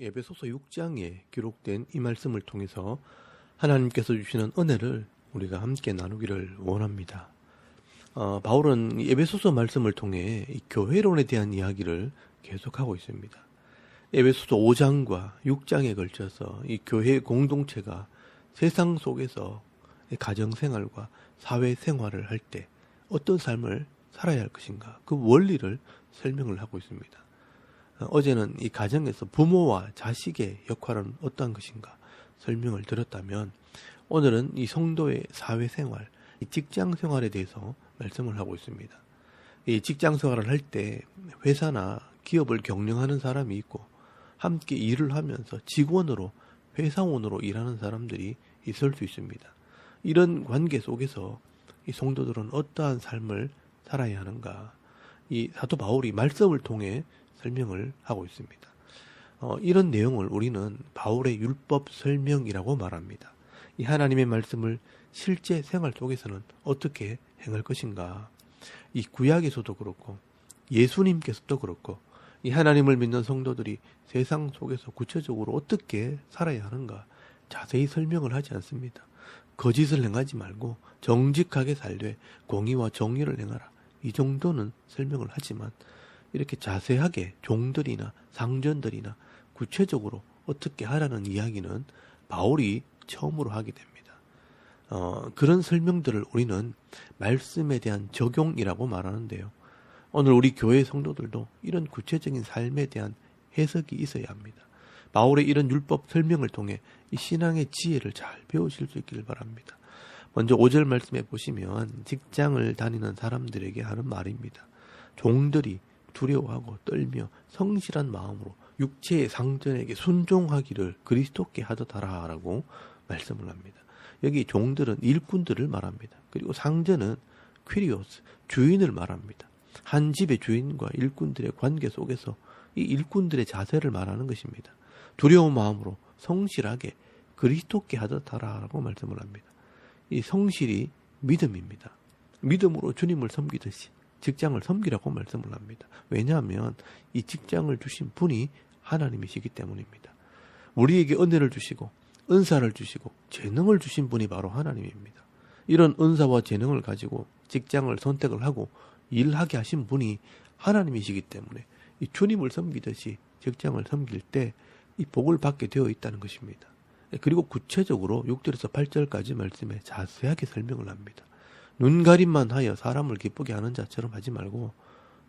에베소서 6장에 기록된 이 말씀을 통해서 하나님께서 주시는 은혜를 우리가 함께 나누기를 원합니다. 바울은 이 에베소서 말씀을 통해 이 교회론에 대한 이야기를 계속하고 있습니다. 에베소서 5장과 6장에 걸쳐서 이 교회 공동체가 세상 속에서 가정생활과 사회생활을 할 때 어떤 삶을 살아야 할 것인가, 그 원리를 설명을 하고 있습니다. 어제는 이 가정에서 부모와 자식의 역할은 어떠한 것인가 설명을 드렸다면, 오늘은 이 성도의 사회생활, 이 직장생활에 대해서 말씀을 하고 있습니다. 이 직장생활을 할 때 회사나 기업을 경영하는 사람이 있고 함께 일을 하면서 직원으로, 회사원으로 일하는 사람들이 있을 수 있습니다. 이런 관계 속에서 이 성도들은 어떠한 삶을 살아야 하는가, 이 사도 바울이 말씀을 통해 설명을 하고 있습니다. 이런 내용을 우리는 바울의 율법 설명이라고 말합니다. 이 하나님의 말씀을 실제 생활 속에서는 어떻게 행할 것인가, 이 구약에서도 그렇고 예수님께서도 그렇고 이 하나님을 믿는 성도들이 세상 속에서 구체적으로 어떻게 살아야 하는가 자세히 설명을 하지 않습니다. 거짓을 행하지 말고 정직하게 살되 공의와 정의를 행하라, 이 정도는 설명을 하지만 이렇게 자세하게 종들이나 상전들이나 구체적으로 어떻게 하라는 이야기는 바울이 처음으로 하게 됩니다. 그런 설명들을 우리는 말씀에 대한 적용이라고 말하는데요. 오늘 우리 교회 성도들도 이런 구체적인 삶에 대한 해석이 있어야 합니다. 바울의 이런 율법 설명을 통해 이 신앙의 지혜를 잘 배우실 수 있기를 바랍니다. 먼저 5절 말씀에 보시면 직장을 다니는 사람들에게 하는 말입니다. 종들이 두려워하고 떨며 성실한 마음으로 육체의 상전에게 순종하기를 그리스도께 하듯 하라라고 말씀을 합니다. 여기 종들은 일꾼들을 말합니다. 그리고 상전은 퀴리오스, 주인을 말합니다. 한 집의 주인과 일꾼들의 관계 속에서 이 일꾼들의 자세를 말하는 것입니다. 두려운 마음으로 성실하게 그리스도께 하듯 하라라고 말씀을 합니다. 이 성실이 믿음입니다. 믿음으로 주님을 섬기듯이 직장을 섬기라고 말씀을 합니다. 왜냐하면 이 직장을 주신 분이 하나님이시기 때문입니다. 우리에게 은혜를 주시고 은사를 주시고 재능을 주신 분이 바로 하나님입니다. 이런 은사와 재능을 가지고 직장을 선택을 하고 일하게 하신 분이 하나님이시기 때문에 이 주님을 섬기듯이 직장을 섬길 때 이 복을 받게 되어 있다는 것입니다. 그리고 구체적으로 6절에서 8절까지 말씀에 자세하게 설명을 합니다. 눈가림만 하여 사람을 기쁘게 하는 자처럼 하지 말고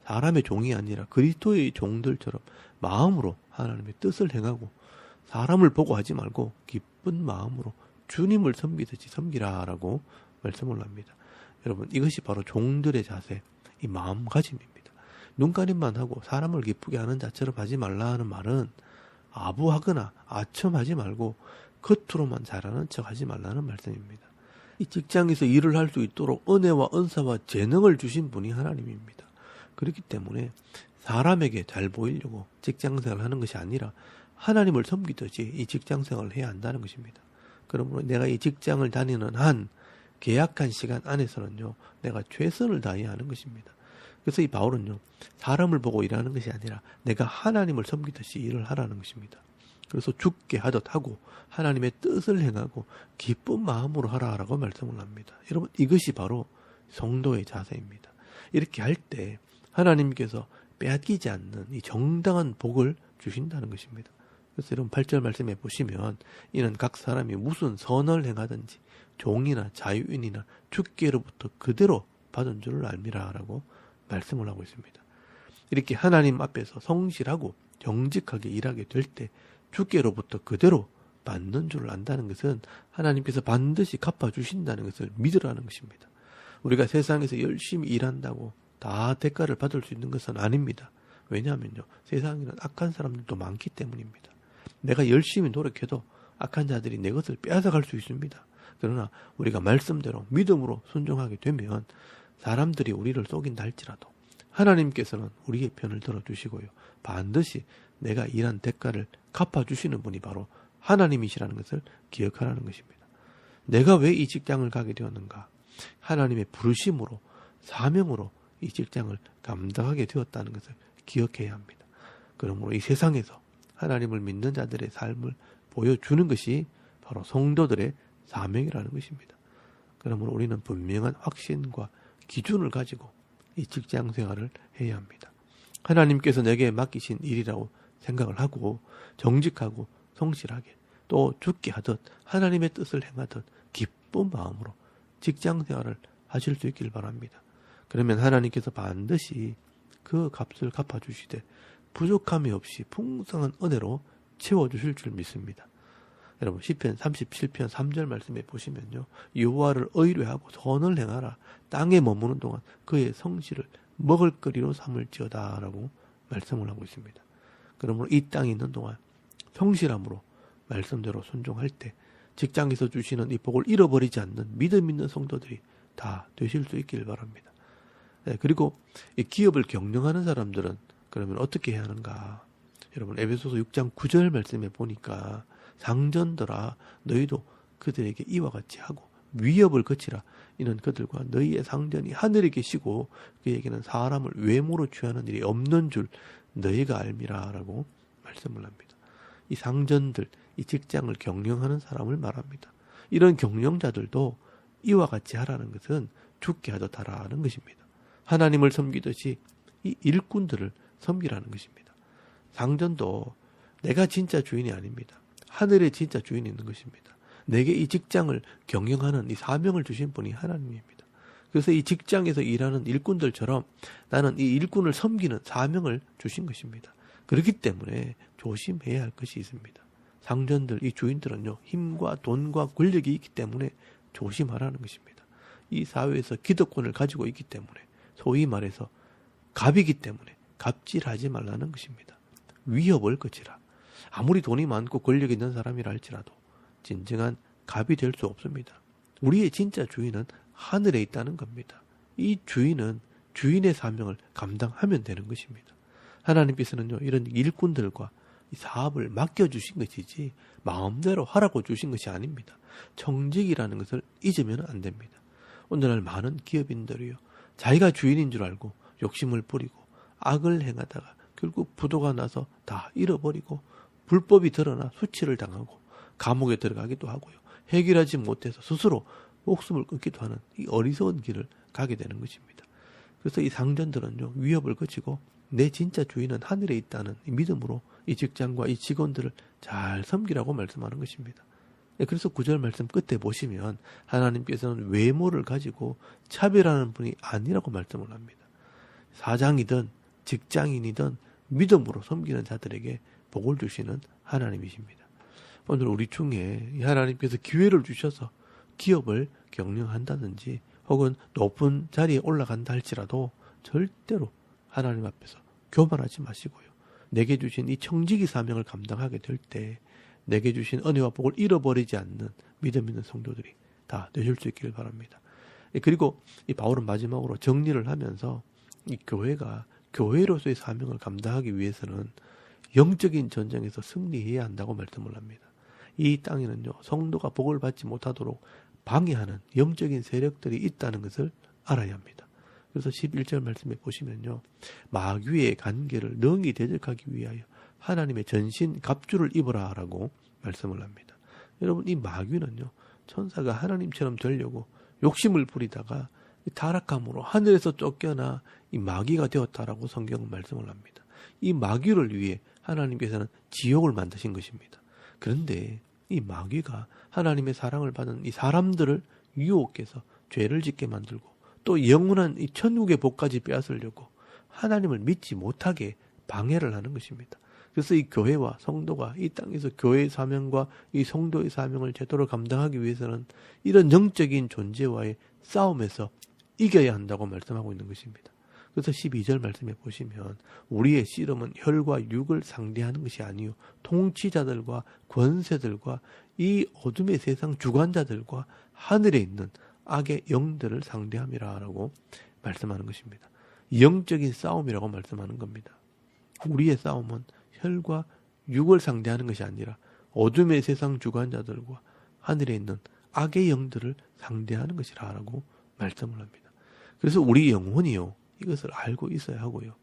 사람의 종이 아니라 그리스도의 종들처럼 마음으로 하나님의 뜻을 행하고 사람을 보고 하지 말고 기쁜 마음으로 주님을 섬기듯이 섬기라라고 말씀을 합니다. 여러분, 이것이 바로 종들의 자세, 이 마음가짐입니다. 눈가림만 하고 사람을 기쁘게 하는 자처럼 하지 말라 하는 말은 아부하거나 아첨하지 말고 겉으로만 잘하는 척 하지 말라는 말씀입니다. 이 직장에서 일을 할 수 있도록 은혜와 은사와 재능을 주신 분이 하나님입니다. 그렇기 때문에 사람에게 잘 보이려고 직장생활을 하는 것이 아니라 하나님을 섬기듯이 이 직장생활을 해야 한다는 것입니다. 그러므로 내가 이 직장을 다니는 한 계약한 시간 안에서는요, 내가 최선을 다해야 하는 것입니다. 그래서 이 바울은요, 사람을 보고 일하는 것이 아니라 내가 하나님을 섬기듯이 일을 하라는 것입니다. 그래서 죽게 하듯 하고 하나님의 뜻을 행하고 기쁜 마음으로 하라라고 말씀을 합니다. 여러분, 이것이 바로 성도의 자세입니다. 이렇게 할 때 하나님께서 빼앗기지 않는 이 정당한 복을 주신다는 것입니다. 그래서 여러분 8절 말씀에 보시면 이는 각 사람이 무슨 선을 행하든지 종이나 자유인이나 주께로부터 그대로 받은 줄을 알미라라고 말씀을 하고 있습니다. 이렇게 하나님 앞에서 성실하고 정직하게 일하게 될 때 주께로부터 그대로 받는 줄을 안다는 것은 하나님께서 반드시 갚아주신다는 것을 믿으라는 것입니다. 우리가 세상에서 열심히 일한다고 다 대가를 받을 수 있는 것은 아닙니다. 왜냐하면요, 세상에는 악한 사람들도 많기 때문입니다. 내가 열심히 노력해도 악한 자들이 내 것을 빼앗아갈 수 있습니다. 그러나 우리가 말씀대로 믿음으로 순종하게 되면 사람들이 우리를 속인다 할지라도 하나님께서는 우리의 편을 들어주시고요, 반드시 내가 일한 대가를 갚아주시는 분이 바로 하나님이시라는 것을 기억하라는 것입니다. 내가 왜 이 직장을 가게 되었는가? 하나님의 부르심으로, 사명으로 이 직장을 감당하게 되었다는 것을 기억해야 합니다. 그러므로 이 세상에서 하나님을 믿는 자들의 삶을 보여주는 것이 바로 성도들의 사명이라는 것입니다. 그러면 우리는 분명한 확신과 기준을 가지고 이 직장 생활을 해야 합니다. 하나님께서 내게 맡기신 일이라고 생각을 하고 정직하고 성실하게 또 죽게 하듯 하나님의 뜻을 행하듯 기쁜 마음으로 직장 생활을 하실 수 있길 바랍니다. 그러면 하나님께서 반드시 그 값을 갚아주시되 부족함이 없이 풍성한 은혜로 채워주실 줄 믿습니다. 여러분 시편 37편 3절 말씀에 보시면요. 여호와를 의뢰하고 선을 행하라. 땅에 머무는 동안 그의 성실을 먹을거리로 삼을지어다 라고 말씀을 하고 있습니다. 그러므로 이 땅에 있는 동안 성실함으로 말씀대로 순종할 때 직장에서 주시는 이 복을 잃어버리지 않는 믿음 있는 성도들이 다 되실 수 있길 바랍니다. 네, 그리고 이 기업을 경영하는 사람들은 그러면 어떻게 해야 하는가? 여러분 에베소서 6장 9절 말씀에 보니까 상전들아 너희도 그들에게 이와 같이 하고 위협을 거치라. 이는 그들과 너희의 상전이 하늘에 계시고 그에게는 사람을 외모로 취하는 일이 없는 줄 너희가 알미라 라고 말씀을 합니다. 이 상전들, 이 직장을 경영하는 사람을 말합니다. 이런 경영자들도 이와 같이 하라는 것은 죽게 하듯 하라는 것입니다. 하나님을 섬기듯이 이 일꾼들을 섬기라는 것입니다. 상전도 내가 진짜 주인이 아닙니다. 하늘에 진짜 주인이 있는 것입니다. 내게 이 직장을 경영하는 이 사명을 주신 분이 하나님입니다. 그래서 이 직장에서 일하는 일꾼들처럼 나는 이 일꾼을 섬기는 사명을 주신 것입니다. 그렇기 때문에 조심해야 할 것이 있습니다. 상전들, 이 주인들은요, 힘과 돈과 권력이 있기 때문에 조심하라는 것입니다. 이 사회에서 기득권을 가지고 있기 때문에, 소위 말해서 갑이기 때문에 갑질하지 말라는 것입니다. 위협을 거치라. 아무리 돈이 많고 권력이 있는 사람이라 할지라도 진정한 갑이 될 수 없습니다. 우리의 진짜 주인은 하늘에 있다는 겁니다. 이 주인은 주인의 사명을 감당하면 되는 것입니다. 하나님께서는요, 이런 일꾼들과 이 사업을 맡겨주신 것이지 마음대로 하라고 주신 것이 아닙니다. 청직이라는 것을 잊으면 안 됩니다. 오늘날 많은 기업인들이요, 자기가 주인인 줄 알고 욕심을 부리고 악을 행하다가 결국 부도가 나서 다 잃어버리고 불법이 드러나 수치를 당하고 감옥에 들어가기도 하고요. 해결하지 못해서 스스로 목숨을 끊기도 하는 이 어리석은 길을 가게 되는 것입니다. 그래서 이 상전들은요, 위협을 거치고 내 진짜 주인은 하늘에 있다는 이 믿음으로 이 직장과 이 직원들을 잘 섬기라고 말씀하는 것입니다. 그래서 9절 말씀 끝에 보시면 하나님께서는 외모를 가지고 차별하는 분이 아니라고 말씀을 합니다. 사장이든 직장인이든 믿음으로 섬기는 자들에게 복을 주시는 하나님이십니다. 오늘 우리 중에 하나님께서 기회를 주셔서 기업을 경영한다든지 혹은 높은 자리에 올라간다 할지라도 절대로 하나님 앞에서 교만하지 마시고요. 내게 주신 이 청지기 사명을 감당하게 될 때 내게 주신 은혜와 복을 잃어버리지 않는 믿음 있는 성도들이 다 되실 수 있기를 바랍니다. 그리고 이 바울은 마지막으로 정리를 하면서 이 교회가 교회로서의 사명을 감당하기 위해서는 영적인 전쟁에서 승리해야 한다고 말씀을 합니다. 이 땅에는요, 성도가 복을 받지 못하도록 방해하는 영적인 세력들이 있다는 것을 알아야 합니다. 그래서 11절 말씀에 보시면요, 마귀의 관계를 능히 대적하기 위하여 하나님의 전신 갑주를 입으라 라고 말씀을 합니다. 여러분, 이 마귀는요, 천사가 하나님처럼 되려고 욕심을 부리다가 타락함으로 하늘에서 쫓겨나 이 마귀가 되었다라고 성경은 말씀을 합니다. 이 마귀를 위해 하나님께서는 지옥을 만드신 것입니다. 그런데 이 마귀가 하나님의 사랑을 받은 이 사람들을 유혹해서 죄를 짓게 만들고 또 영원한 이 천국의 복까지 빼앗으려고 하나님을 믿지 못하게 방해를 하는 것입니다. 그래서 이 교회와 성도가 이 땅에서 교회의 사명과 이 성도의 사명을 제대로 감당하기 위해서는 이런 영적인 존재와의 싸움에서 이겨야 한다고 말씀하고 있는 것입니다. 그래서 12절 말씀에 보시면 우리의 씨름은 혈과 육을 상대하는 것이 아니요 통치자들과 권세들과 이 어둠의 세상 주관자들과 하늘에 있는 악의 영들을 상대함이라 라고 말씀하는 것입니다. 영적인 싸움이라고 말씀하는 겁니다. 우리의 싸움은 혈과 육을 상대하는 것이 아니라 어둠의 세상 주관자들과 하늘에 있는 악의 영들을 상대하는 것이라 라고 말씀을 합니다. 그래서 우리 영혼이요, 이것을 알고 있어야 하고요,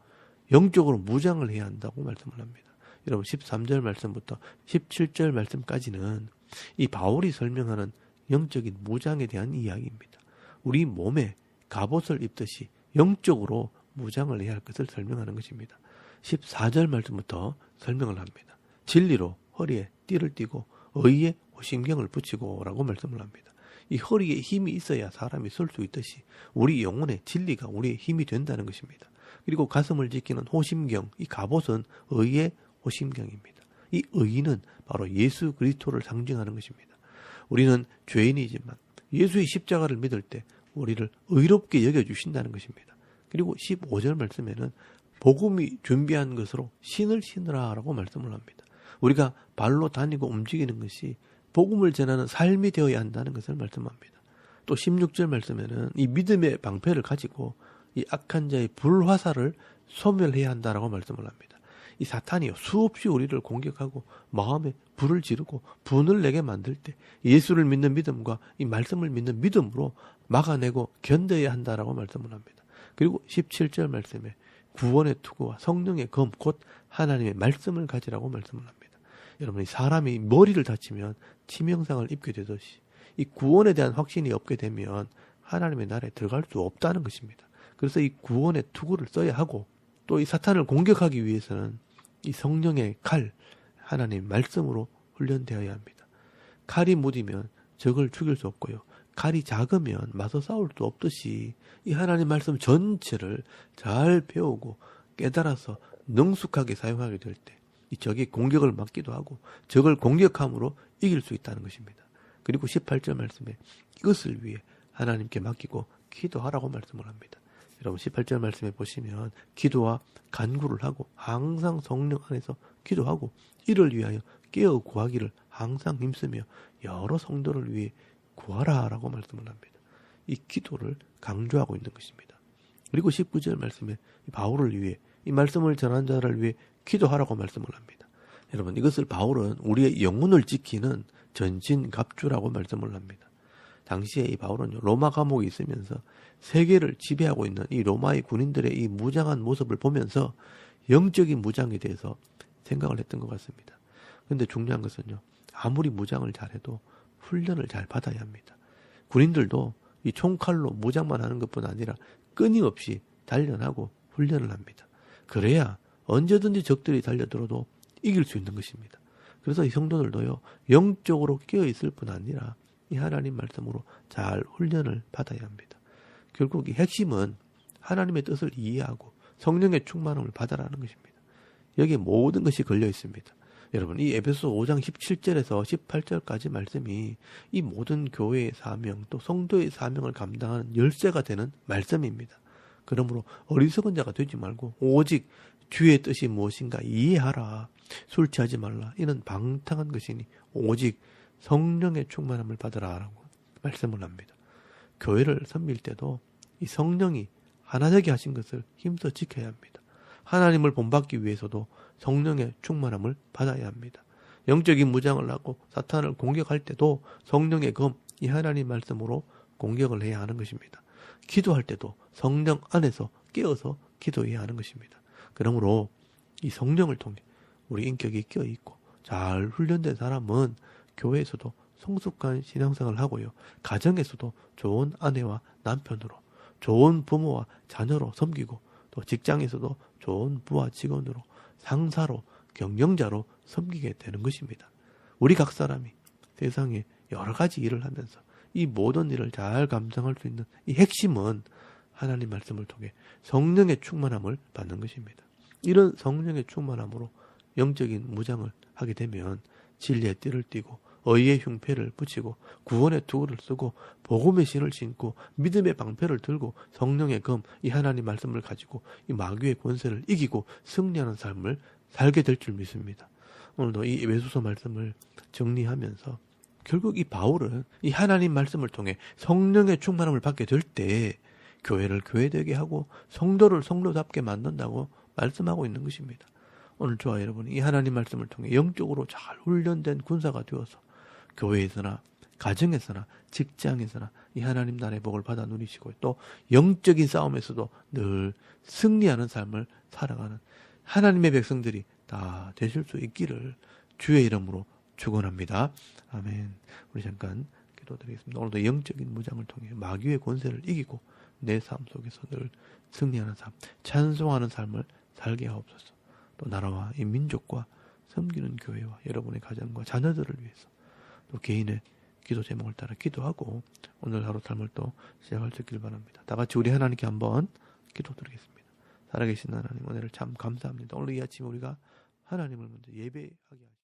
영적으로 무장을 해야 한다고 말씀을 합니다. 여러분 13절 말씀부터 17절 말씀까지는 이 바울이 설명하는 영적인 무장에 대한 이야기입니다. 우리 몸에 갑옷을 입듯이 영적으로 무장을 해야 할 것을 설명하는 것입니다. 14절 말씀부터 설명을 합니다. 진리로 허리에 띠를 띠고 의에 호심경을 붙이고 라고 말씀을 합니다. 이 허리에 힘이 있어야 사람이 설 수 있듯이 우리 영혼의 진리가 우리의 힘이 된다는 것입니다. 그리고 가슴을 지키는 호심경, 이 갑옷은 의의 호심경입니다. 이 의는 바로 예수 그리스도를 상징하는 것입니다. 우리는 죄인이지만 예수의 십자가를 믿을 때 우리를 의롭게 여겨주신다는 것입니다. 그리고 15절 말씀에는 복음이 준비한 것으로 신을 신으라 라고 말씀을 합니다. 우리가 발로 다니고 움직이는 것이 복음을 전하는 삶이 되어야 한다는 것을 말씀합니다. 또 16절 말씀에는 이 믿음의 방패를 가지고 이 악한 자의 불화살을 소멸해야 한다라고 말씀을 합니다. 이 사탄이 수없이 우리를 공격하고 마음에 불을 지르고 분을 내게 만들 때 예수를 믿는 믿음과 이 말씀을 믿는 믿음으로 막아내고 견뎌야 한다라고 말씀을 합니다. 그리고 17절 말씀에 구원의 투구와 성령의 검 곧 하나님의 말씀을 가지라고 말씀을 합니다. 여러분, 이 사람이 머리를 다치면 치명상을 입게 되듯이 이 구원에 대한 확신이 없게 되면 하나님의 나라에 들어갈 수 없다는 것입니다. 그래서 이 구원의 투구를 써야 하고 또 이 사탄을 공격하기 위해서는 이 성령의 칼, 하나님 말씀으로 훈련되어야 합니다. 칼이 무디면 적을 죽일 수 없고요. 칼이 작으면 맞서 싸울 수 없듯이 이 하나님 말씀 전체를 잘 배우고 깨달아서 능숙하게 사용하게 될 때 이 적의 공격을 막기도 하고 적을 공격함으로 이길 수 있다는 것입니다. 그리고 18절 말씀에 이것을 위해 하나님께 맡기고 기도하라고 말씀을 합니다. 여러분 18절 말씀에 보시면 기도와 간구를 하고 항상 성령 안에서 기도하고 이를 위하여 깨어 구하기를 항상 힘쓰며 여러 성도를 위해 구하라 라고 말씀을 합니다. 이 기도를 강조하고 있는 것입니다. 그리고 19절 말씀에 바울을 위해 이 말씀을 전한 자를 위해 기도하라고 말씀을 합니다. 여러분 이것을 바울은 우리의 영혼을 지키는 전신갑주라고 말씀을 합니다. 당시에 이 바울은 로마 감옥에 있으면서 세계를 지배하고 있는 이 로마의 군인들의 이 무장한 모습을 보면서 영적인 무장에 대해서 생각을 했던 것 같습니다. 그런데 중요한 것은요, 아무리 무장을 잘해도 훈련을 잘 받아야 합니다. 군인들도 이 총칼로 무장만 하는 것뿐 아니라 끊임없이 단련하고 훈련을 합니다. 그래야 언제든지 적들이 달려들어도 이길 수 있는 것입니다. 그래서 이 성도들도요, 영적으로 깨어있을 뿐 아니라 이 하나님 말씀으로 잘 훈련을 받아야 합니다. 결국 이 핵심은 하나님의 뜻을 이해하고 성령의 충만함을 받아라는 것입니다. 여기에 모든 것이 걸려 있습니다. 여러분 이 에베소 5장 17절에서 18절까지 말씀이 이 모든 교회의 사명 또 성도의 사명을 감당하는 열쇠가 되는 말씀입니다. 그러므로 어리석은 자가 되지 말고 오직 주의 뜻이 무엇인가 이해하라. 술 취하지 말라. 이는 방탕한 것이니 오직 성령의 충만함을 받으라라고 말씀을 합니다. 교회를 섬길 때도 이 성령이 하나 되게 하신 것을 힘써 지켜야 합니다. 하나님을 본받기 위해서도 성령의 충만함을 받아야 합니다. 영적인 무장을 하고 사탄을 공격할 때도 성령의 검, 이 하나님 말씀으로 공격을 해야 하는 것입니다. 기도할 때도 성령 안에서 깨어서 기도해야 하는 것입니다. 그러므로 이 성령을 통해 우리 인격이 껴있고 잘 훈련된 사람은 교회에서도 성숙한 신앙생활을 하고요. 가정에서도 좋은 아내와 남편으로, 좋은 부모와 자녀로 섬기고 또 직장에서도 좋은 부하 직원으로, 상사로, 경영자로 섬기게 되는 것입니다. 우리 각 사람이 세상에 여러 가지 일을 하면서 이 모든 일을 잘 감당할 수 있는 이 핵심은 하나님 말씀을 통해 성령의 충만함을 받는 것입니다. 이런 성령의 충만함으로 영적인 무장을 하게 되면 진리의 띠를 띠고 의의 흉패를 붙이고 구원의 투구를 쓰고 복음의 신을 신고 믿음의 방패를 들고 성령의 검, 이 하나님 말씀을 가지고 이 마귀의 권세를 이기고 승리하는 삶을 살게 될 줄 믿습니다. 오늘도 이 에베소서 말씀을 정리하면서 결국 이 바울은 이 하나님 말씀을 통해 성령의 충만함을 받게 될 때 교회를 교회되게 하고 성도를 성도답게 만든다고 말씀하고 있는 것입니다. 오늘 저와 여러분이 이 하나님 말씀을 통해 영적으로 잘 훈련된 군사가 되어서 교회에서나 가정에서나 직장에서나 이 하나님 나라의 복을 받아 누리시고 또 영적인 싸움에서도 늘 승리하는 삶을 살아가는 하나님의 백성들이 다 되실 수 있기를 주의 이름으로 축원합니다. 아멘. 우리 잠깐 기도드리겠습니다. 오늘도 영적인 무장을 통해 마귀의 권세를 이기고 내 삶 속에서 늘 승리하는 삶, 찬송하는 삶을 살게 하옵소서. 또 나라와 이 민족과 섬기는 교회와 여러분의 가정과 자녀들을 위해서 또 개인의 기도 제목을 따라 기도하고 오늘 하루 삶을 또 시작할 수 있기를 바랍니다. 다 같이 우리 하나님께 한번 기도드리겠습니다. 살아계신 하나님, 은혜를 참 감사합니다. 오늘 이 아침에 우리가 하나님을 먼저 예배하게 하시고